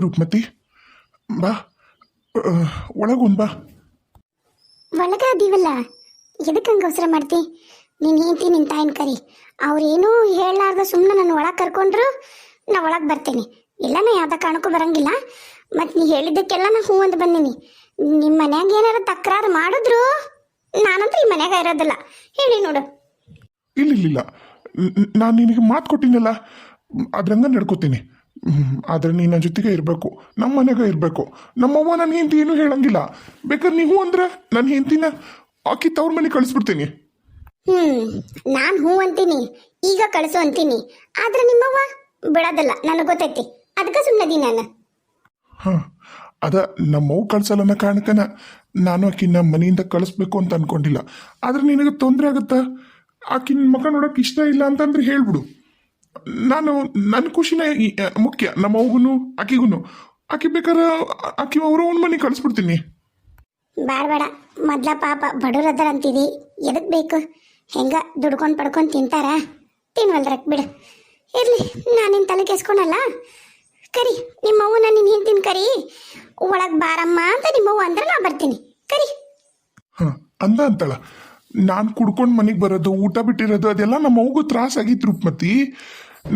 ರೂಪಮತಿ ಬಾ ಒಳಗೊಂದು ಬಾ. ಒಳಗ ಅದೀವಲ್ಲ, ಎದಕ್ಕೆ ಹಂಗೆ ಅವಸರ ಮಾಡ್ತಿ? ನೀನು ಹೇಳ್ತಿ ನಿನ್ನ ತಾಯಿನ ಕರಿ. ಅವ್ರೇನೂ ಹೇಳಲಾರ್ದ ಸುಮ್ಮನೆ ನನ್ನ ಒಳಗೆ ಕರ್ಕೊಂಡ್ರು ನಾ ಒಳಗೆ ಬರ್ತೀನಿ. ಇಲ್ಲ ನಾ ಯಾವ್ದ ಕಾರಣಕ್ಕೂ ಬರಂಗಿಲ್ಲ. ಮತ್ತು ನೀ ಹೇಳಿದ್ದಕ್ಕೆಲ್ಲ ನಾ ಹೂ ಅಂತ ಬಂದೀನಿ. ನಿಮ್ಮ ಮನ್ಯಾಗ ಏನಾರ ತಕರಾರು ಮಾಡಿದ್ರು ನಾನಂತೂ ಈ ಮನ್ಯಾಗ ಇರೋದಿಲ್ಲ. ಹೇಳಿ ನೋಡು. ಇಲ್ಲ ನಾನು ನಿನಗೆ ಮಾತು ಕೊಟ್ಟಿನಲ್ಲ, ಅದ್ರಂಗ ನಡ್ಕೋತೀನಿ. ಆದ್ರೆ ನೀನು ನನ್ನ ಜೊತೆಗೆ ಇರಬೇಕು, ನಮ್ಮ ಮನೆಗ ಇರಬೇಕು. ನಮ್ಮವ್ವ ನನ್ನ ಹೆಂಡತಿ ಏನೂ ಹೇಳಂಗಿಲ್ಲ. ಬೇಕಾದ್ರೆ ನೀವು ಅಂದ್ರೆ ನನ್ನ ಹೆಂಡತಿನ ಆಕಿ ತವ್ರ ಮನೆ ಕಳಿಸ್ಬಿಡ್ತೀನಿ. ನಾನು ಹೂ ಅಂತೀನಿ, ಈಗ ಕಳಿಸು ಅಂತೀನಿ. ಆದ್ರೆ ನಿಮ್ಮವ್ವ ಬಿಡೋದಿಲ್ಲ, ನನಗೆ ಗೊತ್ತೈತಿ. ಅದಕ್ಕೆ ಸುಮ್ಮನದಿ ನಾನು. ಹಾಂ, ಅದ ನಮ್ಮವ್ವ ಕಳ್ಸಲ್ಲ ಕಾರಣಕ್ಕನ ನಾನು ಆಕಿನ ಮನೆಯಿಂದ ಕಳಿಸ್ಬೇಕು ಅಂತ ಅನ್ಕೊಂಡಿಲ್ಲ. ಆದ್ರೆ ನಿನಗೆ ತೊಂದರೆ ಆಗುತ್ತಾ? ಆಕಿನ ಮಕ್ಕ ನೋಡೋಕೆ ಇಷ್ಟ ಇಲ್ಲ ಅಂತಂದ್ರೆ ಹೇಳ್ಬಿಡು. ನಾನು ನನ್ನ ಖುಷಿನೇ ಮುಖ್ಯ, ನಮ್ಮ ಅವ್ಗೂ ಆಕಿಗೂ. ಆಕಿ ಬೇಕಾದ್ರೆ ಆಕಿ ಅವ್ರ ಅವ್ನ ಮನೆ ಕಳಿಸ್ಬಿಡ್ತೀನಿ. ಬೇಡ, ಮೊದ್ಲ ಪಾಪ ಬಡವ್ರದಾರ ಅಂತೀವಿ, ಎದಕ್ ಬೇಕು? ಹೆಂಗ ದುಡ್ಕೊಂಡು ಪಡ್ಕೊಂಡು ತಿಂತಾರ, ತಿನ್ವಲ್ರಕ್ ಬಿಡು. ಇರ್ಲಿ, ನಾನಿನ್ ತಲೆ ಕೆಸ್ಕೊಳಲ್ಲ. ಕರಿ ನಿಮ್ಮವ್ವನ ನಿನ್ನ ಹಿಂತಿನ ಕರಿ. ಒಳಗೆ ಬಾರಮ್ಮ ಅಂತ ನಿಮ್ಮವ್ವ ಅಂದ್ರೆ ನಾ ಬರ್ತೀನಿ. ಕರಿ. ಹಾಂ ಅಂತಳ. ನಾನು ಕುಡ್ಕೊಂಡು ಮನೆಗೆ ಬರೋದು, ಊಟ ಬಿಟ್ಟಿರೋದು ಅದೆಲ್ಲ ನಮ್ಮ ಅವ್ಗೂ ತ್ರಾಸ ಆಗಿತ್ತು ರೂಪಮತಿ.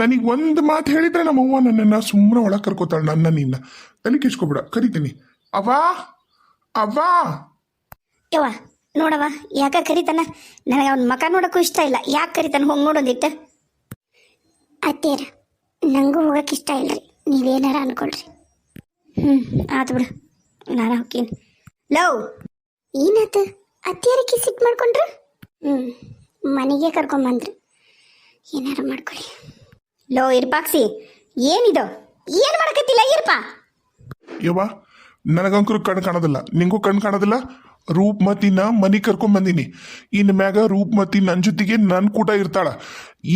ನನಗೆ ಒಂದು ಮಾತು ಹೇಳಿದ್ರೆ ನಮ್ಮವ್ವ ನನ್ನನ್ನು ಸುಮ್ಮನೆ ಒಳಗೆ ಕರ್ಕೋತಾಳೆ. ನಿನ್ನ ತಲೆ ಕೆಸ್ಕೊಬಿಡ. ಕರಿತೀನಿ. ಅವ್ವಾ ಅವ್ವಾ. ಯವ್ವ ನೋಡವ, ಯಾಕ ಕರಿತಾನ? ನನಗೆ ಅವ್ನ ಮಕ ನೋಡೋಕ್ಕೂ ಇಷ್ಟ ಇಲ್ಲ. ಯಾಕೆ ಕರಿತಾನ? ಹೋಗಿ ನೋಡೋದಿಟ್ಟು. ಅತ್ತೇರ, ನನಗೂ ಹೋಗಕ್ಕೆ ಇಷ್ಟ ಇಲ್ಲರಿ. ನೀವೇನಾರ ಅನ್ಕೊಳ್ರಿ. ಆತು ಬಿಡು, ನಾನು ಹೋಗ್ತೀನಿ. ಲವ್ ಏನಾತು? ಅತ್ತಿಯರಕ್ಕೆ ಸಿಟ್ಟು ಮಾಡ್ಕೊಂಡ್ರು? ಮನೆಗೆ ಕರ್ಕೊಂಬಂದ್ರು. ಏನಾರ ಮಾಡ್ಕೊಳ್ಳಿ. ಲೋ ಇರ್ಪಾಕ್ಸಿ, ಏನಿದು? ಏನು ಮಾಡಕತ್ತಿಲ್ಲ ಇರ್ಪ? ಯವ್ವ ನನಗಂಕರು ಕಣ್ಣು ಕಾಣೋದಿಲ್ಲ, ನಿಂಗೂ ಕಣ್ಣು ಕಾಣೋದಿಲ್ಲ. ರೂಪಮತಿನ ಮನೆ ಕರ್ಕೊಂಬಂದಿನಿ. ಇನ್ನು ಮ್ಯಾಗ ರೂಪಮತಿ ನನ್ನ ಜೊತೆಗೆ ನನ್ನ ಕೂಟ ಇರ್ತಾಳ.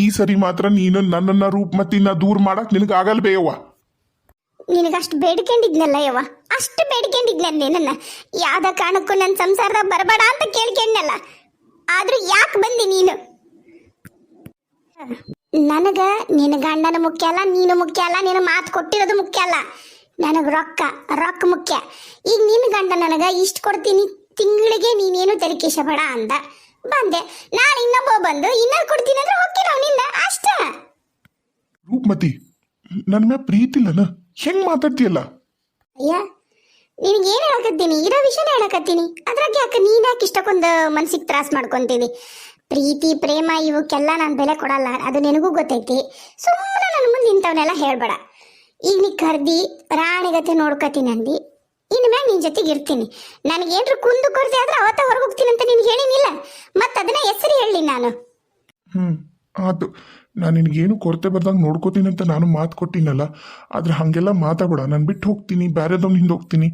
ಈ ಸರಿ ಮಾತ್ರ ನೀನು ನನ್ನನ್ನು ರೂಪಮತಿನ ದೂರ ಮಾಡಕ್ ನಿನಗೆ ಆಗಲ್ಲ ಬೇಯವ್ವ. ನಿನಗಷ್ಟು ಬೇಡ್ಕೊಂಡಿದ್ನಲ್ಲ ಯವ್ವ, ಅಷ್ಟು ಬೇಡ್ಕೊಂಡಿದ್ನಲ್ಲ ನನ್ನ. ಯಾವ್ದ ಕಾರಣಕ್ಕೂ ನನ್ನ ಸಂಸಾರದಾಗ ಬರಬೇಡ ಅಂತ ಕೇಳ್ಕೊಂಡಲ್ಲ. ಆದ್ರೂ ಯಾಕೆ ಬಂದಿ ನೀನು? ನನಗ ನಿನ್ನ ಗಂಡನ ಮುಖ್ಯ ಅಲ್ಲ, ನೀನು ಮುಖ್ಯ ಅಲ್ಲ, ನೀನು ಮಾತು ಕೊಟ್ಟಿರೋದು ಮುಖ್ಯ ಅಲ್ಲ. ನನಗೆ ರೊಕ್ಕ ಮುಖ್ಯ. ಈಗ ನಿನ್ನ ಗಂಡ ನನಗ ಇಷ್ಟು ಕೊಡ್ತೀನಿ, ತಿಂಗಳಿಗೆ ನೀನೇನು ತಲೆಕೆಸಬೇಡ ಅಂದ. ಬಂದೆ. ನಾನು ಇನ್ನೊಬ್ಬ ಬಂದು ಇನ್ನೊಂದು ಕೊಡ್ತೀನಿ ಅಂದ್ರೆ ಹೋಗ್ತೀನಿ ಅವನಿಂದ ಅಷ್ಟೇ. ರೂಪಮತಿ ನನ್ನ ಮ್ಯಾಲ ಪ್ರೀತಿ ಇಲ್ಲನ? ಹೆಂಗ್ ಮಾತಾಡ್ತೀಯಲ್ಲ? ಅಯ್ಯ, ನಿನಗೇನು ಹೇಳಕತ್ತೀನಿ? ಇರೋ ವಿಷಯನ ಹೇಳಕತ್ತೀನಿ. ಅದ್ರಾಗ ಯಾಕೆ ನೀನು ಯಾಕೆ ಇಷ್ಟಕ್ಕೊಂದು ಮನ್ಸಿಗೆ ತ್ರಾಸ ಮಾಡ್ಕೊಂತೀನಿ? ಪ್ರೀತಿ ಪ್ರೇಮ ಇವಕ್ಕೆಲ್ಲ ನಾನು ಬೆಲೆ ಕೊಡಲ್ಲ, ಅದು ನಿನಗೂ ಗೊತ್ತೈತಿ. ಸುಮ್ಮನೆ ನನ್ನ ಮುಂದೆ ಇಂಥವನ್ನೆಲ್ಲ ಹೇಳ್ಬೇಡ. ಈಗ ನೀ ಕರ್ದಿ ರಾಣಿಗತೆ ನೋಡ್ಕೊತೀನಿ ಅಂದು, ಇನ್ನು ಮ್ಯಾಗ ನಿನ್ನ ಜೊತೆಗೆ ಇರ್ತೀನಿ. ನನಗೇನ್ರು ಕುಂದು ಕೊರತೆ ಆದ್ರೆ ಅವತ್ತ ಹೊರಗೆ ಹೋಗ್ತೀನಿ ಅಂತ ನಿನ್ಗೆ ಹೇಳಿನಿಲ್ಲ. ಮತ್ತೆ ಅದನ್ನ ಹೆಸರು ಹೇಳಿ ನಾನು. ಆತು, ನಾನು ನಿನಗೇನು ಕೊರತೆ ಬರ್ದಂಗೆ ನೋಡ್ಕೋತೀನಿ ಅಂತ ನಾನು ಮಾತು ಕೊಟ್ಟಿನಲ್ಲ. ಆದ್ರೆ ಹಾಗೆಲ್ಲ ಮಾತಾಡ. ನಾನು ಬಿಟ್ಟು ಹೋಗ್ತೀನಿ, ಬೇರೆದವ್ನ ಹಿಂದೆ ಹೋಗ್ತೀನಿ,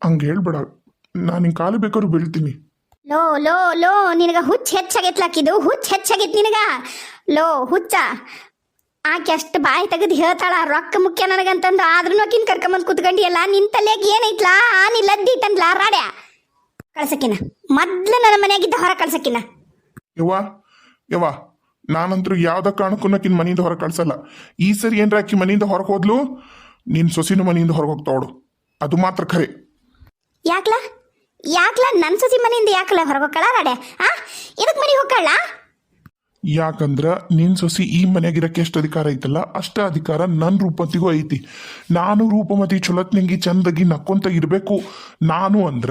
ಹಂಗೆ ಹೇಳ್ಬೇಡ. ನಾನು ಹಿಂಗೆ ಕಾಲು ಬೇಕಾದ್ರು ಬೀಳ್ತೀನಿ. ಲೋ ಲೋ ಲೋ ನಿನಗ ಹುಚ್ಚ ಹೆಚ್ಚಾಗೈತ್ಲಾಕಿದು, ಹುಚ್ಚ ಹೆಚ್ಚಾಗೈತಿ ನಿನಗ. ಲೋ ಹುಚ್ಚ, ಆಕೆ ಅಷ್ಟು ಬಾಯಿ ತೆಗೆದು ಹೇಳ್ತಾಳ ರೊಕ್ಕ ಮುಖ್ಯ ನನಗಂತಂದು. ಆದ್ರೂ ಆಕಿನ ಕರ್ಕೊಂಬಂದು ಕುತ್ಕೊಂಡಿಯಲ್ಲ. ನಿನ್ನ ತಲೆಯಾಗ ಏನೈತ್ಲಾ? ಆನಿ ಲದ್ದಿ ತಂದ್ಲ ರಾಡ್ಯ. ಕಳ್ಸಕ್ಕಿನ ಮೊದ್ಲು ನನ್ನ ಮನೆಯಾಗಿದ್ದ ಹೊರ ಕಳ್ಸಕ್ಕಿನ. ಯವ್ವ ನಾನಂತರೂ ಯಾವ್ದ ಕಾರಣಕ್ಕೂ ಆಕಿನ ಮನೆಯಿಂದ ಹೊರಗೆ ಕಳ್ಸಲ್ಲ. ಈ ಸರಿ ಏನ್ರ ಆಕಿ ಮನೆಯಿಂದ ಹೊರಗೆ ಹೋದ್ಲು, ನಿನ್ನ ಸೊಸಿನ ಮನೆಯಿಂದ ಹೊರಗೆ ಹೋಗ್ತಾವಳು, ಅದು ಮಾತ್ರ ಖರೆ. ಯಾಕ್ಲ ನನ್ನ ಸೊಸಿ ಮನೆಯಿಂದ ಯಾಕಲ್ಲ ಹೊರಗೆ ಹೋಗ್ಕಳ ರಾಡ್ಯ? ಇದಕ್ಕೆ ಮನೆಗೆ ಹೋಗ್ಕಳ? ಯಾಕಂದ್ರ ನಿನ್ ಸೊಸಿ ಈ ಮನೆಯಾಗಿರಕ್ಕೆ ಎಷ್ಟು ಅಧಿಕಾರ ಐತಲ್ಲ, ಅಷ್ಟ ಅಧಿಕಾರ ನನ್ನ ರೂಪಮತಿಗೂ ಐತಿ. ನಾನು ರೂಪಮತಿ ಚೊಲತ್ನಂಗಿ ಚಂದಗಿ ನಕ್ಕೊಂತ ಇರಬೇಕು. ನಾನು ಅಂದ್ರ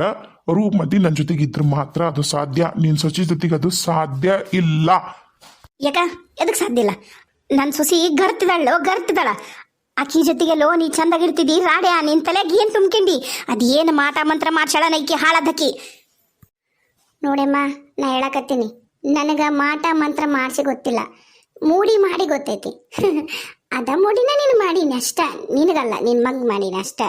ರೂಪಮತಿ ನನ್ನ ಜೊತೆಗೆ ಇದ್ರೆ ಮಾತ್ರ ಅದು ಸಾಧ್ಯ. ನಿನ್ ಸೊಸಿ ಜೊತೆಗೆ ಅದು ಸಾಧ್ಯ ಇಲ್ಲ. ಯಾಕ ಎದಕ್ಕೆ ಸಾಧ್ಯ ಇಲ್ಲ? ನನ್ನ ಸೊಸಿ ಗರ್ತಿದಾಳ. ಆಕಿ ಜೊತೆಗೆಲ್ಲೋ ನೀ ಚಂದಾಗಿರ್ತಿದ್ದಿ ರಾಡ್ಯ. ನಿನ್ ತಲೆಯಾಗ ಏನ್ ತುಂಬ್ಕೊಂಡಿ? ಅದೇನು ಮಾಟ ಮಂತ್ರ ಮಾಡ್ಸಳ ನೈಕಿ ಹಾಳದಕ್ಕಿ. ನೋಡಮ್ಮ, ನಾ ಹೇಳಕತ್ತೀನಿ, ನನಗ ಮಾಟ ಮಂತ್ರ ಮಾಡಿಸಿ ಗೊತ್ತಿಲ್ಲ, ಮೂಡಿ ಮಾಡಿ ಗೊತ್ತೈತಿ. ಅದ ಮೂಡಿನ ನೀನು ಮಾಡೀನಿ ಅಷ್ಟ, ನಿನಗಲ್ಲ ನಿನ್ ಮಗ್ ಮಾಡೀನಿ ಅಷ್ಟ.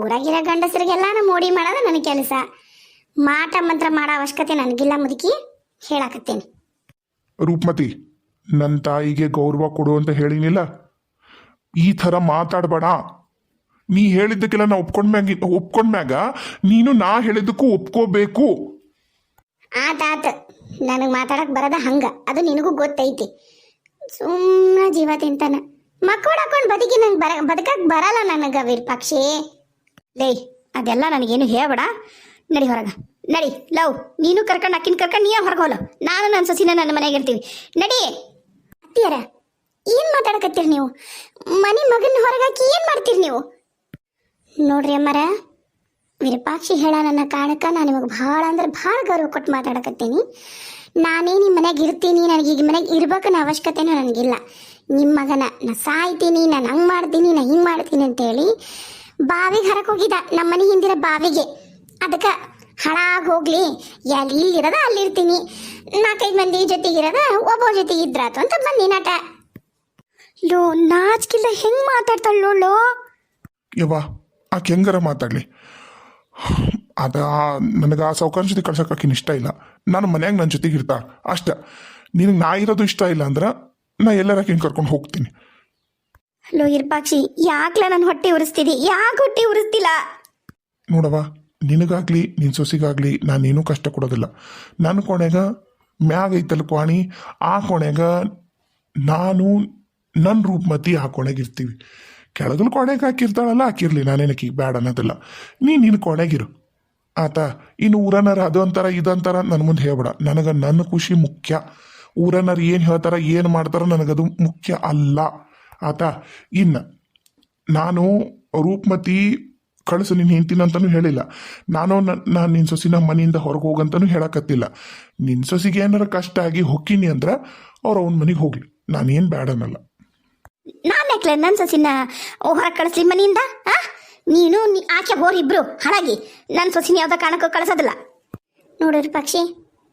ಊರಾಗಿರೋ ಗಂಡಸರಿಗೆಲ್ಲ ನಾ ಮೂಡಿ ಮಾಡೋದು ನನ್ನ ಕೆಲಸ. ಮಾಟ ಮಂತ್ರ ಮಾಡೋ ಅವಶ್ಯಕತೆ ನನಗಿಲ್ಲ ಮುದುಕಿ, ಹೇಳಕತ್ತೀನಿ. ರೂಪಮತಿ, ನನ್ನ ತಾಯಿಗೆ ಗೌರವ ಕೊಡು ಅಂತ ಹೇಳಿನಿಲ್ಲ. ಈ ಥರ ಮಾತಾಡಬೇಡ. ನೀ ಹೇಳಿದ್ದಕ್ಕೆಲ್ಲ ನಾ ಒಪ್ಕೊಂಡ್ಮ್ಯಾಗ ನೀನು ನಾ ಹೇಳಿದ್ದಕ್ಕೂ ಒಪ್ಕೋಬೇಕು. ಆತ ನನಗೆ ಮಾತಾಡಕ್ ಬರದ ಹಂಗ, ಅದು ನಿನಗೂ ಗೊತ್ತೈತಿ. ಸುಮ್ಮನೆ ಜೀವ ತಿಂತಾನ. ಮಕ್ಕಳು ಹಾಕೊಂಡು ಬದುಕಿ ನಂಗೆ ಬದುಕಕ್ಕೆ ಬರಲ್ಲ ನನಗೆ ವಿರೂಪಾಕ್ಷಿ. ಲೇ ಅದೆಲ್ಲ ನನಗೇನು ಹೇಳ್ಬೇಡ. ನಡಿ ಹೊರಗೆ ನಡಿ. ಲವ್ ನೀನು ಕರ್ಕೊಂಡು ಅಕ್ಕಿನ ಕರ್ಕೊಂಡು ನೀನು ಹೊರಗೆ ಹೋಲು. ನಾನು ನನ್ನ ಸೊಸಿನ ನನ್ನ ಮನೆಗೆ ಇರ್ತೀವಿ. ನಡಿ. ಅತ್ತಿಯರ ಏನು ಮಾತಾಡಕತ್ತೀರಿ ನೀವು? ಮನೆ ಮಗನ ಹೊರಗಾಕಿ ಏನು ಮಾಡ್ತೀರಿ ನೀವು? ನೋಡ್ರಿ ಅಮ್ಮರ, ವಿರೂಪಾಕ್ಷಿ ಹೇಳ ನನ್ನ ಕಾರಣಕ್ಕೆ ನಾನು ನಿಮಗೆ ಭಾಳ ಅಂದ್ರೆ ಭಾಳ ಗೌರವ ಕೊಟ್ಟು ಮಾತಾಡಕತ್ತೀನಿ. ನಾನೇ ನಿಮ್ಮ ಮನೆಗೆ ಇರ್ತೀನಿ, ನನಗೆ ಈಗ ಮನೆಗೆ ಇರ್ಬೇಕನ್ನೋ ಅವಶ್ಯಕತೆನೂ ನನಗಿಲ್ಲ. ನಿಮ್ಮ ಮಗನ ನಾ ಸಾಯ್ತೀನಿ, ನಾನು ಹಂಗೆ ಮಾಡ್ತೀನಿ, ನಾ ಹಿಂಗೆ ಮಾಡ್ತೀನಿ ಅಂತೇಳಿ ಬಾವಿಗೆ ಹರಕ್ಕೆ ಹೋಗಿದ್ದ, ನಮ್ಮ ಮನೆ ಹಿಂದಿರ ಬಾವಿಗೆ. ಅದಕ್ಕೆ ಹಾಳಾಗಿ ಹೋಗ್ಲಿ, ಎಲ್ಲಿ ಇಲ್ಲಿರದ ಅಲ್ಲಿರ್ತೀನಿ, 4-5 ಮಂದಿ ಜೊತೆಗಿರದ ಒಬ್ಬ ಜೊತೆಗೆ ಇದ್ರಾತು ಅಂತ ಬಂದಿ ನಾಟ. ಲೋ ನಾಚಿಕಿಲ್ಲ ಹೆಂಗೆ ಮಾತಾಡ್ತಾಳೆ ನೋಡು. ಯವ್ವ ಆಕೆ ಹೆಂಗಾರ ಮಾತಾಡಲಿ, ಅದ ನನಗೆ ಆ ಸೌಕರ್ಯ ಜೊತೆ ಕಳ್ಸೋಕೆ ಇಷ್ಟ ಇಲ್ಲ. ನಾನು ಮನ್ಯಾಗ ನನ್ನ ಜೊತೆಗೆ ಇರ್ತಾ ಅಷ್ಟ. ನಿನಗೆ ನಾ ಇರೋದು ಇಷ್ಟ ಇಲ್ಲ ಅಂದ್ರೆ ನಾ ಎಲ್ಲರಾಕಿನ ಕರ್ಕೊಂಡು ಹೋಗ್ತೀನಿ. ಲೋ ವಿರೂಪಾಕ್ಷಿ, ಯಾಕ್ಲ ನನ್ನ ಹೊಟ್ಟೆ ಉರಿಸ್ತಿದಿ? ಯಾಕೆ ಹೊಟ್ಟೆ ಉರಿಸ್ತಿಲ್ಲ? ನೋಡವ್ವ, ನಿನಗಾಗ್ಲಿ ನಿನ್ನ ಸೊಸಿಗಾಗ್ಲಿ ನಾನೇನೂ ಕಷ್ಟ ಕೊಡೋದಿಲ್ಲ. ನನ್ನ ಕೋಣೆಗ ಮ್ಯಾಗ ಐತಲ್ ಕ್ವಾಣಿ, ಆ ಕೋಣೆಗ ನಾನು ನನ್ನ ರೂಪಮತಿ ಆ ಕೋಣೆಗೆ ಇರ್ತೀವಿ. ಕೆಳಗಲ್ ಕೋಣೆಗೆ ಹಾಕಿರ್ತಾಳಲ್ಲ, ಹಾಕಿರ್ಲಿ, ನಾನೇನಕ್ಕೆ ಬ್ಯಾಡ ಅನ್ನೋದಿಲ್ಲ. ನಿನ್ನ ಕೋಣೆಗಿರು ಆತ. ಇನ್ನು ಊರನರ ಅದು ಅಂತಾರ ಇದಂತಾರ ನನ್ನ ಮುಂದೆ ಹೇಳ್ಬೇಡ. ನನಗೆ ನನ್ನ ಖುಷಿ ಮುಖ್ಯ. ಊರನರು ಏನು ಹೇಳ್ತಾರ ಏನು ಮಾಡ್ತಾರ ನನಗದು ಮುಖ್ಯ ಅಲ್ಲ ಆತ. ಇನ್ನು ನಾನು ರೂಪಮತಿ ಕಳಿಸು ನೀನು ಹೆಂಡ್ತೀನಿ ಅಂತಲೂ ಹೇಳಿಲ್ಲ. ನಾನು ನಿನ್ನ ಸೊಸಿನ ಮನೆಯಿಂದ ಹೊರಗೆ ಹೋಗಂತನೂ ಹೇಳಕತ್ತಿಲ್ಲ. ನಿನ್ನ ಸೊಸಿಗೆ ಏನಾರ ಕಷ್ಟ ಆಗಿ ಹೊಕ್ಕಿನಿ ಅಂದ್ರೆ ಅವ್ರು ಅವನ ಮನೆಗೆ ಹೋಗ್ಲಿ, ನಾನೇನು ಬ್ಯಾಡ ಅನ್ನಲ್ಲ. ನಾನು ಯಾಕ್ಲೆ ನನ್ನ ಸೊಸಿನ ಹೊರಗೆ ಕಳಿಸ್ಲಿ ಮನೆಯಿಂದ? ನೀನು ಆಕೆ ಹೋರಿಬ್ರು ಹಾಳಾಗಿ ನನ್ನ ಸೊಸಿನ ಯಾವ್ದೋ ಕಾರಣಕ್ಕೂ ಕಳಿಸೋದಿಲ್ಲ. ನೋಡಿರಿ ಪಕ್ಷಿ,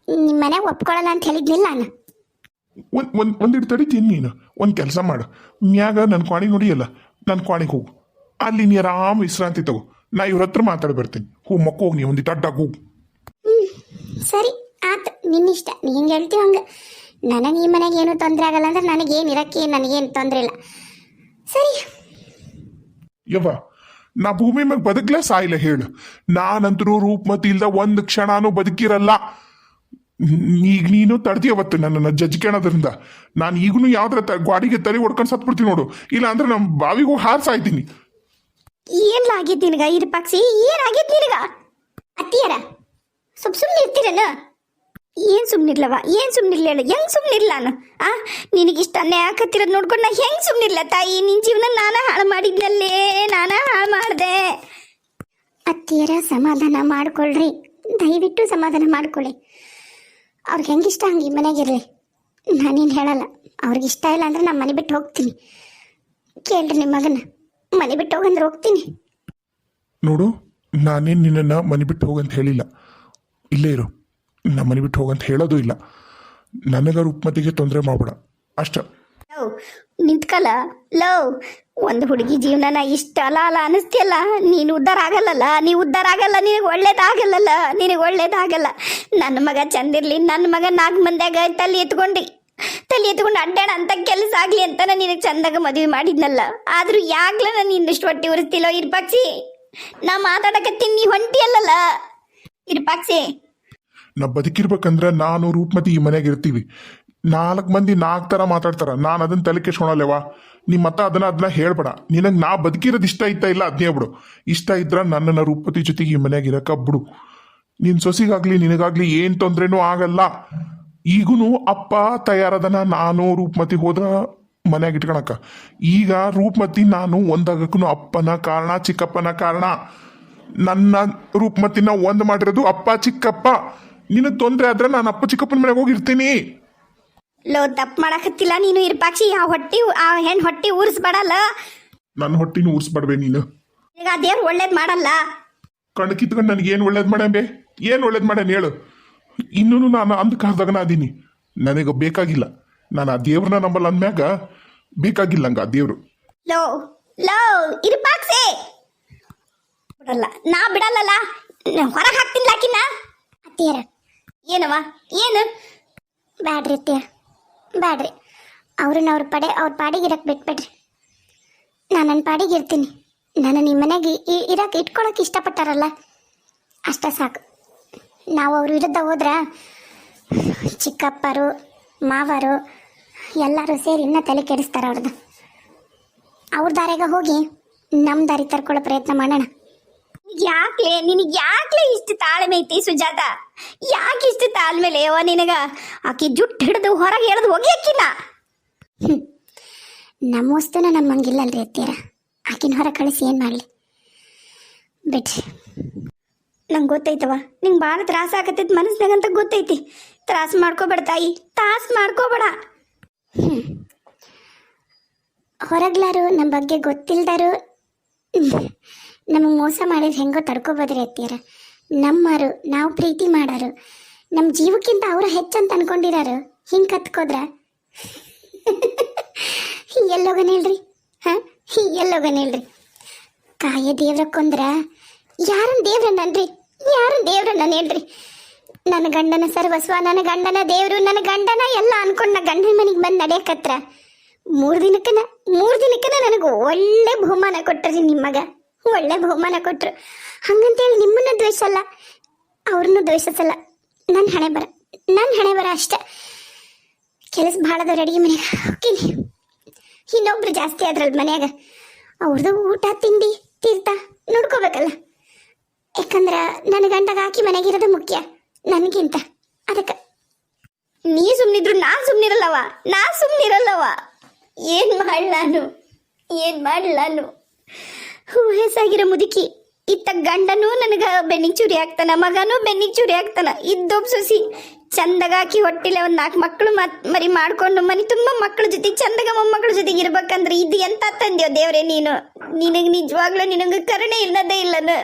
ನಿಮ್ಮ ಮನೆಗೆ ಒಪ್ಕೊಳ್ಳಲ್ಲ ಅಂತ ಹೇಳಿದ್ನಿಲ್ಲ ನಾನು. ಒಂದಿಟ್ಟು ತಡಿತೀನಿ. ನೀನು ಒಂದು ಕೆಲಸ ಮಾಡು, ಮ್ಯಾಗ ನನ್ನ ಕ್ವಾಣಿ ನೋಡಿಯಲ್ಲ, ನನ್ನ ಕ್ವಾಣಿಗೆ ಹೋಗು. ಅಲ್ಲಿ ನೀ ಆರಾಮ್ ವಿಶ್ರಾಂತಿ ತಗೋ. ನಾ ಇವ್ರ ಹತ್ರ ಮಾತಾಡಿ ಬರ್ತೀನಿ. ಮಕ್ಕ ಹೋಗಿ ನೀ ಒಂದಿಟ್ಟು ಅಡ್ಡಾಗ ಹೋಗು. ಸರಿ ಆತು, ನಿನ್ನಿಷ್ಟ, ನೀ ಹೆಂಗೆ ಹೇಳ್ತೀವಿ ಹಂಗೆ. ನನಗೆ ಈ ಮನೆಗೆ ಏನೂ ತೊಂದರೆ ಆಗಲ್ಲ ಅಂದ್ರೆ ನನಗೇನು ಇರಕ್ಕೆ ನನಗೇನು ತೊಂದರೆ ಇಲ್ಲ. ಸರಿ ಯವ್ವ, ನಾ ಭೂಮಿ ಮ್ಯಾಗ ಬದುಕ್ಲೇ ಸಾಯಿಲ್ಲ ಹೇಳು. ನಾನಂತರೂ ರೂಪಮತಿ ಇಲ್ದ ಒಂದು ಕ್ಷಣನೂ ಬದುಕಿರಲ್ಲ. ಈಗ ನೀನು ತಡ್ತೀಯವತ್ತು ನನ್ನನ್ನು ಜಜ್ಕೇಳೋದ್ರಿಂದ. ನಾನು ಈಗಲೂ ಯಾವ್ದ್ರ ಗಾಡಿಗೆ ತಲೆ ಹೊಡ್ಕೊಂಡು ಸತ್ಬಿಡ್ತೀನಿ ನೋಡು, ಇಲ್ಲ ಅಂದ್ರೆ ನಮ್ಮ ಬಾವಿಗೆ ಹೋಗಿ ಹಾರಿಸಾಯ್ತೀನಿ. ಏನ್ಲಾಗಿದ್ದು ನಿನಗ ವಿರೂಪಾಕ್ಷಿ? ಏನಾಗಿದ್ದು ನಿನಗ? ಅತ್ತಿಯರ ಸುಮ್ಮನೆ ಇರ್ತೀರೇನ? ಏನು ಸುಮ್ಮನಿರ್ಲವ? ಏನು ಸುಮ್ಮನಿರ್ಲ ಹೇಳು? ಹೆಂಗೆ ಸುಮ್ಮನಿರ್ಲ ನಾನು? ನಿನಗಿಷ್ಟ ಅನ್ಯಾಯ ಆಕತ್ತಿರೋದು ನೋಡ್ಕೊಂಡು ನಾ ಹೆಂಗೆ ಸುಮ್ಮನಿರ್ಲ ತಾಯಿ? ನಿನ್ನ ಜೀವನ ನಾನು ಹಾಳು ಮಾಡಿದ್ನಲ್ಲೇ, ನಾನು ಹಾಳು ಮಾಡಿದೆ. ಅತ್ತಿಯರ ಸಮಾಧಾನ ಮಾಡ್ಕೊಳ್ರಿ, ದಯವಿಟ್ಟು ಸಮಾಧಾನ ಮಾಡ್ಕೊಳ್ಳಿ. ಅವ್ರಿಗೆ ಹೆಂಗಿಷ್ಟ ಹಂಗೆ ಈ ಮನೆಗಿರಲಿ, ನಾನೇನು ಹೇಳಲ್ಲ. ಅವ್ರಿಗೆ ಇಷ್ಟ ಇಲ್ಲ ಅಂದ್ರೆ ನಾನು ಮನೆ ಬಿಟ್ಟು ಹೋಗ್ತೀನಿ. ಕೇಳ್ರಿ ನಿಮ್ಮ ಮಗನ, ಮನೆ ಬಿಟ್ಟು ಹೋಗಂದ್ರೆ ಹೋಗ್ತೀನಿ. ನೋಡು, ನಾನೇನು ನಿನ್ನನ್ನು ಮನೆ ಬಿಟ್ಟು ಹೋಗಂತ ಹೇಳಿಲ್ಲ. ಇಲ್ಲೇ ಇರು, ನಾ ಮನೆ ಬಿಟ್ಟು ಹೋಗಂತ ಹೇಳೋದು ಇಲ್ಲ. ನನಗ ರೂಪಮತಿಗೆ ತೊಂದರೆ ಮಾಡ್ಬೇಡ ಅಷ್ಟ. ಲವ್ ನಿಂತ್ಕಲ್ಲ. ಲವ್, ಒಂದು ಹುಡುಗಿ ಜೀವನನ ಇಷ್ಟ ಅಲ್ಲ ಅಲ್ಲ ಅನಿಸ್ತಿಯಲ್ಲ. ನೀನು ಉದ್ಧಾರ ಆಗಲ್ಲಲ್ಲ, ನೀವು ಉದ್ಧಾರ ಆಗಲ್ಲ, ನಿನಗೆ ಒಳ್ಳೇದಾಗಲ್ಲಲ್ಲ, ನಿನಗೆ ಒಳ್ಳೇದಾಗಲ್ಲ. ನನ್ನ ಮಗ ಚಂದಿರ್ಲಿ, ನನ್ನ ಮಗ 4 ಮಂದಿಯಾಗ ತಲೆ ಎತ್ಕೊಂಡು ಅಡ್ಡಾಡ ಅಂತ ಕೆಲಸ ಆಗ್ಲಿ ಅಂತ ನಾನು ನಿನಗೆ ಚಂದಾಗ ಮದುವೆ ಮಾಡಿದ್ನಲ್ಲ. ಆದ್ರೂ ಯಾಗ್ಲ ನಾನು ಇನ್ನಷ್ಟು ಹೊಟ್ಟೆ ಉರಿಸ್ತಿಲ್ಲೋ ವಿರೂಪಾಕ್ಷಿ? ನಾ ಮಾತಾಡಕತ್ತೀನಿ, ನೀ ಹೊಂಟಿ ಅಲ್ಲಲ್ಲ ವಿರೂಪಾಕ್ಷಿ. ನಾ ಬದುಕಿರ್ಬೇಕಂದ್ರೆ ನಾನು ರೂಪಮತಿ ಈ ಮನೆಗೆ ಇರ್ತೀವಿ. 4 ಮಂದಿ 4 ಥರ ಮಾತಾಡ್ತಾರ, ನಾನು ಅದನ್ನ ತಲೆ ಕೆಡ್ಸ್ಕೊಳಲ್ಲೇವಾ? ನಿಮ್ಮ ಮತ್ತ ಅದನ್ನ ಹೇಳ್ಬೇಡ. ನಿನಗೆ ನಾ ಬದುಕಿರೋದು ಇಷ್ಟ ಇತ್ತ ಇಲ್ಲ ಅದನ್ನೇ ಬಿಡು. ಇಷ್ಟ ಇದ್ರ ನನ್ನನ್ನು ರೂಪಮತಿ ಜೊತೆಗೆ ಈ ಮನೆಯಾಗ ಇರಕ ಬಿಡು. ನಿನ್ನ ಸೊಸಿಗಾಗ್ಲಿ ನಿನಗಾಗ್ಲಿ ಏನು ತೊಂದ್ರೆನೂ ಆಗಲ್ಲ. ಈಗೂ ಅಪ್ಪ ತಯಾರದನ, ನಾನು ರೂಪಮತಿ ಹೋದ್ರ ಮನ್ಯಾಗ ಇಟ್ಕೊಳಕ. ಈಗ ರೂಪಮತಿ ನಾನು ಒಂದಾಗಕ್ಕೂ ಅಪ್ಪನ ಕಾರಣ, ಚಿಕ್ಕಪ್ಪನ ಕಾರಣ. ನನ್ನ ರೂಪಮತಿನ ಒಂದು ಮಾಡಿರೋದು ಅಪ್ಪ ಚಿಕ್ಕಪ್ಪ. ನಿನಗೆ ತೊಂದರೆ ಆದ್ರೆ ನಾನು ಅಪ್ಪ ಚಿಕ್ಕಪ್ಪನ ಮನೆಗೆ ಹೋಗಿರ್ತೀನಿ. ಲೋ ತಪ್ಪು ಮಾಡಕತ್ತಿಲ್ಲ ನೀನು ವಿರೂಪಾಕ್ಷಿ. ಆ ಹೆಣ್ಣು ಹೊಟ್ಟಿ ಊರಿಸ್ಬೇಡಲ್ಲ. ನನ್ನ ಹೊಟ್ಟಿನ ಊರಿಸ್ಬಾಡ್ಬೇ ನೀನು. ಈಗ ಆ ದೇವ್ರು ಒಳ್ಳೇದು ಮಾಡಲ್ಲ. ಕಣ್ಣು ಕಿತ್ಕೊಂಡು ನನಗೆ ಏನು ಒಳ್ಳೇದು ಮಾಡ್ಯಾಬೇ? ಏನು ಒಳ್ಳೇದು ಮಾಡ್ಯಾನ ಹೇಳು? ಇನ್ನೂ ನಾನು ಅಂಧಕಾರದಾಗನ ಅದೀನಿ. ನನಗೆ ಬೇಕಾಗಿಲ್ಲ. ನಾನು ಆ ದೇವ್ರನ್ನ ನಂಬಲ್ಲ ಅಂದ್ಮ್ಯಾಗ ಬೇಕಾಗಿಲ್ಲ ಹಂಗ ಆ ದೇವ್ರು. ಲೋ ಲೋ ವಿರೂಪಾಕ್ಷಿ, ಬಿಡಲ್ಲ, ನಾ ಬಿಡಲ್ಲಲ್ಲ. ಹೊರಗೆ ಹಾಕ್ತೀನಿ ಲಾಕಿನ. ಅತ್ತಿಯರ ಏನವ ಏನು? ಬ್ಯಾಡ್ರಿ ಅತ್ತಿಯರ, ಬ್ಯಾಡ್ರಿ. ಅವ್ರ ಪಾಡಿಗೆ ಇರಕ್ಕೆ ಬಿಟ್ಬಿಡ್ರಿ. ನಾನು ನನ್ನ ಪಾಡಿಗೆ ಇರ್ತೀನಿ. ನಾನು ನಿಮ್ಮ ಮನೆಗೆ ಇರಕ್ಕೆ ಇಟ್ಕೊಳಕ್ಕೆ ಇಷ್ಟಪಟ್ಟಾರಲ್ಲ, ಅಷ್ಟೇ ಸಾಕು. ನಾವು ಅವ್ರ ವಿರುದ್ಧ ಹೋದ್ರೆ ಚಿಕ್ಕಪ್ಪರು ಮಾವರು ಎಲ್ಲರೂ ಸೇರಿ ಇನ್ನೂ ತಲೆ ಕೆಡಿಸ್ತಾರೆ ಅವ್ರದ್ದು. ಅವ್ರ ದಾರಿಗ ಹೋಗಿ ನಮ್ಮ ದಾರಿ ತರ್ಕೊಳ್ಳೋ ಪ್ರಯತ್ನ ಮಾಡೋಣ. ನಿನಗೆ ಯಾಕ್ಲೆ ಇಷ್ಟು ತಾಳ್ಮೆ ಐತಿ ಸುಜಾತ? ಯಾಕೆ ಇಷ್ಟು ತಾಳ್ಮೆಲೆ ಯವ್ವ ನಿನಗ? ಆಕಿ ಜುಟ್ಟು ಹಿಡಿದು ಹೊರಗೆ ಎಳೆದು ಹೋಗಿ ಆಕಿನ. ನಮ್ಮ ವಸ್ತುನ ನಮ್ಮ ಹಂಗಿಲ್ಲಲ್ರಿ ಅತ್ತೀರ. ಆಕಿನ ಹೊರ ಕಳಿಸಿ ಏನು ಮಾಡಲಿ ಬಿಟ್ರಿ. ನಂಗೆ ಗೊತ್ತೈತವ ನಿಂಗೆ ಭಾಳ ತ್ರಾಸ ಆಗತ್ತೈತಿ ಮನಸ್ಸಿನಾಗಂತ ಗೊತ್ತೈತಿ. ತ್ರಾಸ ಮಾಡ್ಕೋಬೇಡ ತಾಯಿ, ತ್ರಾಸ ಮಾಡ್ಕೋಬೇಡ. ಹೊರಗ್ಲಾರು ನಮ್ಮ ಬಗ್ಗೆ ಗೊತ್ತಿಲ್ದಾರು ನಮಗೆ ಮೋಸ ಮಾಡಿದ್ರೆ ಹೆಂಗೋ ತಡ್ಕೋಬೋದ್ರಿ ಅತ್ತೀರ. ನಮ್ಮರು ನಾವು ಪ್ರೀತಿ ಮಾಡಾರು, ನಮ್ಮ ಜೀವಕ್ಕಿಂತ ಅವರ ಹೆಚ್ಚಂತ ಅನ್ಕೊಂಡಿರಾರು ಹಿಂಗೆ ಕತ್ಕೋದ್ರ ಎಲ್ಲೋಗನ ಹೇಳ್ರಿ? ಹಾಂ, ಎಲ್ಲೋಗನ ಹೇಳ್ರಿ? ಕಾಯ ದೇವ್ರ ಕೊಂದ್ರ ಯಾರನ್ನ ದೇವ್ರನ್ನನ್ರಿ? ಯಾರನ್ನ ದೇವ್ರನ್ನ ಹೇಳ್ರಿ? ನನ್ನ ಗಂಡನ ಸರ್ವಸ್ವ, ನನ್ನ ಗಂಡನ ದೇವರು, ನನ್ನ ಗಂಡನ ಎಲ್ಲ ಅನ್ಕೊಂಡು ನಾ ಗಂಡನ ಮನೆಗೆ ಬಂದು ನಡೆಯಕತ್ರ 3 ದಿನಕ್ಕನ ನನಗೆ ಒಳ್ಳೆ ಬಹುಮಾನ ಕೊಟ್ರಿ. ನಿಮ್ಮಗ ಒಳ್ಳೆ ಬಹುಮಾನ ಕೊಟ್ರು. ಹಂಗಂತೇಳಿ ನಿಮ್ಮನ್ನ ದ್ವೇಷಲ್ಲ, ಅವ್ರನ್ನೂ ದ್ವೇಷಿಸಲ್ಲ. ನನ್ನ ಹಣೆ ಬರ ಅಷ್ಟೆ. ಕೆಲಸ ಭಾಳದವ್ರು ಅಡುಗೆ ಮನೆಗೆ ಹೋಗ್ತೀನಿ. ಇನ್ನೊಬ್ರು ಜಾಸ್ತಿ ಆದ್ರಲ್ಲ ಮನ್ಯಾಗ, ಅವ್ರದ್ದು ಊಟ ತಿಂಡಿ ತೀರ್ಥ ನೋಡ್ಕೋಬೇಕಲ್ಲ. ಯಾಕಂದ್ರೆ ನನ್ನ ಗಂಡಗ ಹಾಕಿ ಮನೆಗಿರೋದು ಮುಖ್ಯ ನನಗಿಂತ. ಅದಕ್ಕೆ ನೀ ಸುಮ್ಮನಿದ್ರು ನಾ ಸುಮ್ಮನಿರಲ್ಲವ. ಏನು ಮಾಡ್ಲಾನು ವಯಸ್ಸಾಗಿರೋ ಮುದುಕಿ. ಇತ್ತ ಗಂಡನೂ ನನಗೆ ಬೆನ್ನಿಗೆ ಚೂರಿ ಆಗ್ತಾನ, ಮಗನೂ ಬೆನ್ನಿಗೆ ಚೂರಿ ಆಗ್ತಾನ. ಇದ್ದೊಬ್ಬ ಸೊಸಿ ಚಂದಗಾಕಿ ಹೊಟ್ಟಿಲೆ ಒಂದು 4 ಮಕ್ಕಳು ಮರಿ ಮಾಡ್ಕೊಂಡು ಮನೆ ತುಂಬ ಮಕ್ಕಳ ಜೊತೆ ಚಂದಗ ಮೊಮ್ಮಕ್ಕಳ ಜೊತೆಗೆ ಇರ್ಬೇಕಂದ್ರೆ ಇದು ಎಂತ ತಂದ್ಯೋ ದೇವ್ರೆ ನೀನು? ನಿನಗೆ ನಿಜವಾಗ್ಲೂ ನಿನಗೆ ಕರುಣೆ ಇಲ್ಲದೇ ಇಲ್ಲನು.